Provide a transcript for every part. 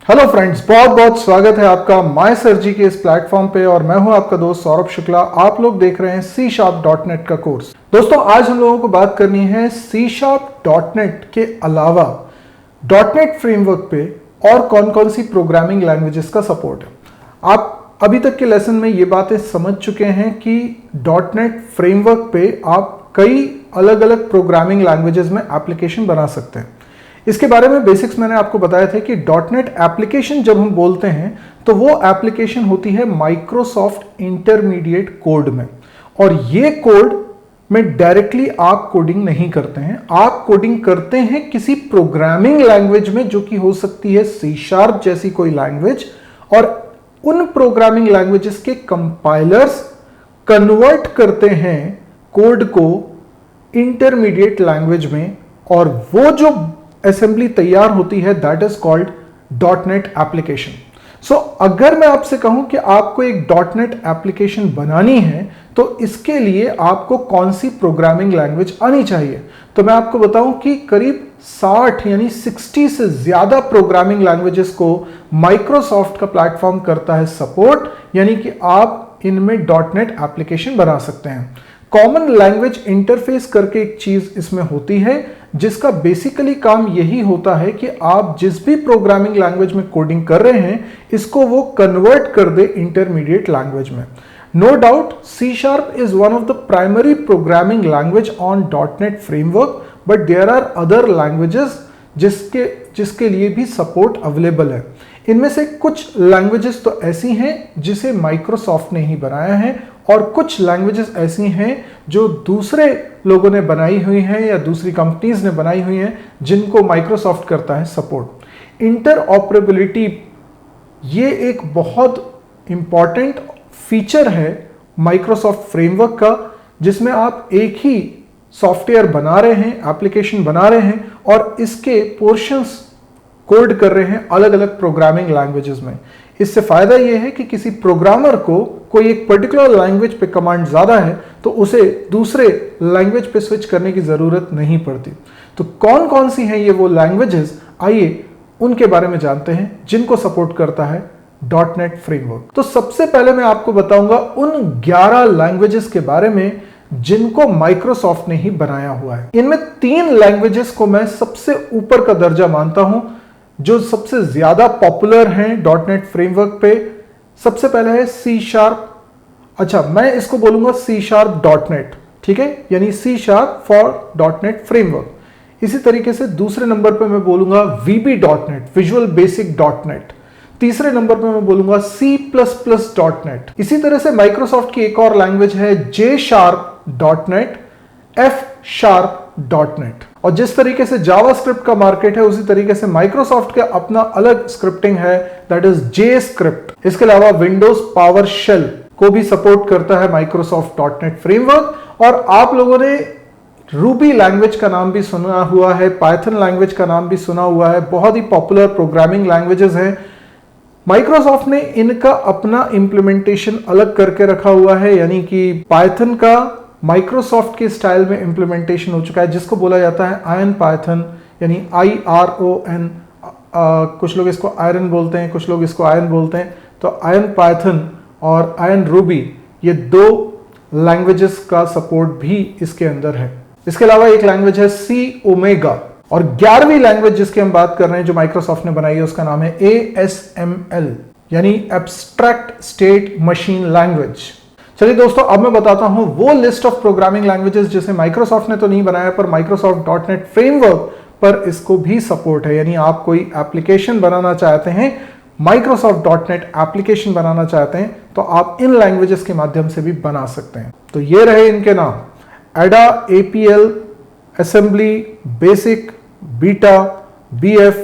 Hello friends, बहुत बहुत स्वागत है आपका माय सर जी के इस प्लेटफॉर्म पे और मैं हूं आपका दोस्त सौरभ शुक्ला। आप लोग देख रहे हैं C#.net का कोर्स। दोस्तों, आज हम लोगों को बात करनी है C#.net के अलावा .NET फ्रेमवर्क पे और कौन कौन सी प्रोग्रामिंग लैंग्वेजेस का सपोर्ट है। आप अभी तक के लेसन में ये बातें समझ चुके हैं कि .NET फ्रेमवर्क पे आप कई अलग अलग प्रोग्रामिंग लैंग्वेजेस में एप्लीकेशन बना सकते हैं। इसके बारे में बेसिक्स मैंने आपको बताया था कि .NET एप्लीकेशन जब हम बोलते हैं तो वो एप्लीकेशन होती है माइक्रोसॉफ्ट इंटरमीडिएट कोड में, और ये कोड में डायरेक्टली आप कोडिंग नहीं करते हैं, आप कोडिंग करते हैं किसी प्रोग्रामिंग लैंग्वेज में, जो कि हो सकती है C# जैसी कोई लैंग्वेज, और उन प्रोग्रामिंग लैंग्वेजेस के कंपाइलर्स कन्वर्ट करते हैं कोड को इंटरमीडिएट लैंग्वेज में, और वो जो असेंबली तैयार होती है that is called .NET application. So अगर मैं आपसे कहूं कि आपको एक .NET एप्लीकेशन बनानी है तो इसके लिए आपको कौन सी प्रोग्रामिंग लैंग्वेज आनी चाहिए, तो मैं आपको बताऊं कि करीब 60 यानी 60 से ज्यादा प्रोग्रामिंग लैंग्वेजेस को माइक्रोसॉफ्ट का प्लेटफॉर्म करता है सपोर्ट, यानी कि आप इनमें .NET एप्लीकेशन बना सकते हैं। कॉमन लैंग्वेज इंटरफेस करके एक चीज इसमें होती है जिसका बेसिकली काम यही होता है कि आप जिस भी प्रोग्रामिंग लैंग्वेज में कोडिंग कर रहे हैं इसको वो कन्वर्ट कर दे इंटरमीडिएट लैंग्वेज में। No doubt C# is one of the primary programming language on .NET framework, but there are other languages जिसके लिए भी सपोर्ट अवेलेबल है। इनमें से कुछ लैंग्वेजेस तो ऐसी हैं जिसे माइक्रोसॉफ्ट ने ही बनाया है, और कुछ लैंग्वेजेस ऐसी हैं जो दूसरे लोगों ने बनाई हुई हैं या दूसरी कंपनीज ने बनाई हुई हैं जिनको माइक्रोसॉफ्ट करता है सपोर्ट। इंटरऑपरेबिलिटी ये एक बहुत इंपॉर्टेंट फीचर है माइक्रोसॉफ्ट फ्रेमवर्क का, जिसमें आप एक ही सॉफ्टवेयर बना रहे हैं, एप्लीकेशन बना रहे हैं, और इसके पोर्शंस कोड कर रहे हैं अलग अलग प्रोग्रामिंग लैंग्वेजेस में। इससे फायदा यह है कि किसी प्रोग्रामर को कोई एक पर्टिकुलर लैंग्वेज पे कमांड ज्यादा है तो उसे दूसरे लैंग्वेज पे स्विच करने की जरूरत नहीं पड़ती। तो कौन कौन सी हैं ये वो लैंग्वेजेस, आइए उनके बारे में जानते हैं जिनको सपोर्ट करता है .NET फ्रेमवर्क। तो सबसे पहले मैं आपको बताऊंगा उन 11 लैंग्वेजेस के बारे में जिनको माइक्रोसॉफ्ट ने ही बनाया हुआ है। इनमें 3 लैंग्वेजेस को मैं सबसे ऊपर का दर्जा मानता हूं जो सबसे ज्यादा पॉपुलर हैं .NET फ्रेमवर्क पे। सबसे पहले है C#। अच्छा, मैं इसको बोलूंगा C#.NET, ठीक है, यानी C# फॉर .NET फ्रेमवर्क। इसी तरीके से दूसरे नंबर पे मैं बोलूंगा VB.NET, विजुअल बेसिक .NET। तीसरे नंबर पे मैं बोलूंगा C++.NET। इसी तरह से माइक्रोसॉफ्ट की एक और लैंग्वेज है J#.NET, F#.NET। और जिस तरीके से जावास्क्रिप्ट का मार्केट है उसी तरीके से माइक्रोसॉफ्ट का अपना अलग स्क्रिप्टिंग है, दैट इज JScript। इसके अलावा विंडोज पावर शेल को भी सपोर्ट करता है माइक्रोसॉफ्ट .NET फ्रेमवर्क। और आप लोगों ने रूबी लैंग्वेज का नाम भी सुना हुआ है, पाइथन लैंग्वेज का नाम भी सुना हुआ है, बहुत ही पॉपुलर प्रोग्रामिंग लैंग्वेजेस हैं। माइक्रोसॉफ्ट ने इनका अपना इंप्लीमेंटेशन अलग करके रखा हुआ है, यानी कि पाइथन का माइक्रोसॉफ्ट के स्टाइल में इंप्लीमेंटेशन हो चुका है जिसको बोला जाता है आयन पाइथन, यानी IRON। कुछ लोग इसको आयरन बोलते हैं, कुछ लोग इसको आयन बोलते हैं। तो आयन पाइथन और आयन रूबी, ये 2 लैंग्वेजेस का सपोर्ट भी इसके अंदर है। इसके अलावा एक लैंग्वेज है C#Omega, और 11वीं लैंग्वेज जिसकी हम बात कर रहे हैं जो माइक्रोसॉफ्ट ने बनाई है उसका नाम है ASML, यानी एब्स्ट्रैक्ट स्टेट मशीन लैंग्वेज। चलिए दोस्तों, अब मैं बताता हूं वो लिस्ट ऑफ प्रोग्रामिंग लैंग्वेजेस जिसे माइक्रोसॉफ्ट ने तो नहीं बनाया पर माइक्रोसॉफ्ट .NET फ्रेमवर्क पर इसको भी सपोर्ट है। यानी आप कोई एप्लीकेशन बनाना चाहते हैं, माइक्रोसॉफ्ट .NET एप्लीकेशन बनाना चाहते हैं, तो आप इन लैंग्वेजेस के माध्यम से भी बना सकते हैं। तो ये रहे इनके नाम: Ada, APL, Assembly, BASIC, Beta, BF,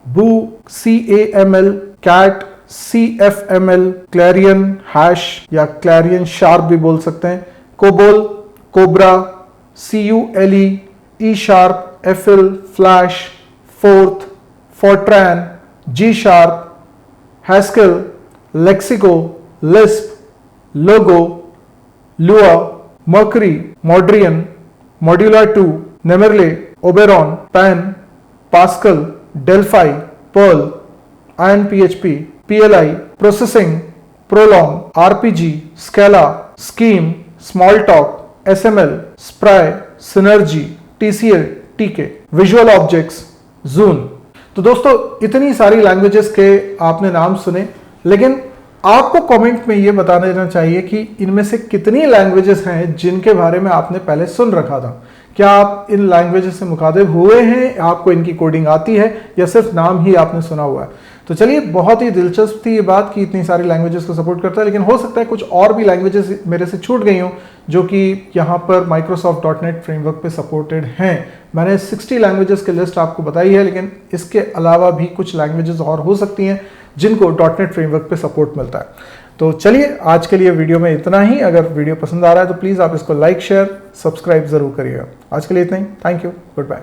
Boo, CAML, Cat, CFML, Clarion, hash या क्लैरियन शार्प भी बोल सकते हैं, COBOL, Cobra, CULE, E#, FL, Flash, Forth, Fortran, G#, Haskell, Lexico, Lisp, Logo, Lua, Mercury, Mondrian, Modula 2, Nemerle, Oberon, Pan, Pascal, Delphi, Perl, IronPHP, PLI, Processing, Prolong, RPG, Scala, Scheme, Smalltalk, SML, Spry, Synergy, TCL, TK, Visual Objects, Zoom। तो दोस्तों इतनी सारी languages के आपने नाम सुने, लेकिन आपको कमेंट में ये बता देना चाहिए कि इनमें से कितनी लैंग्वेजेस हैं जिनके बारे में आपने पहले सुन रखा था। क्या आप इन लैंग्वेजेस से मुखातिब हुए हैं, आपको इनकी कोडिंग आती है, या सिर्फ नाम ही आपने सुना हुआ है। तो चलिए, बहुत ही दिलचस्प थी ये बात कि इतनी सारी लैंग्वेजेस को सपोर्ट करता है, लेकिन हो सकता है कुछ और भी लैंग्वेजेस मेरे से छूट गई हों जो कि यहाँ पर Microsoft.NET फ्रेमवर्क पे सपोर्टेड हैं। मैंने 60 लैंग्वेजेस की लिस्ट आपको बताई है, लेकिन इसके अलावा भी कुछ लैंग्वेजेस और हो सकती हैं जिनको .NET फ्रेमवर्क पे सपोर्ट मिलता है। तो चलिए, आज के लिए वीडियो में इतना ही। अगर वीडियो पसंद आ रहा है तो प्लीज़ आप इसको लाइक, शेयर, सब्सक्राइब ज़रूर करिएगा। आज के लिए इतना ही। Thank you, good bye.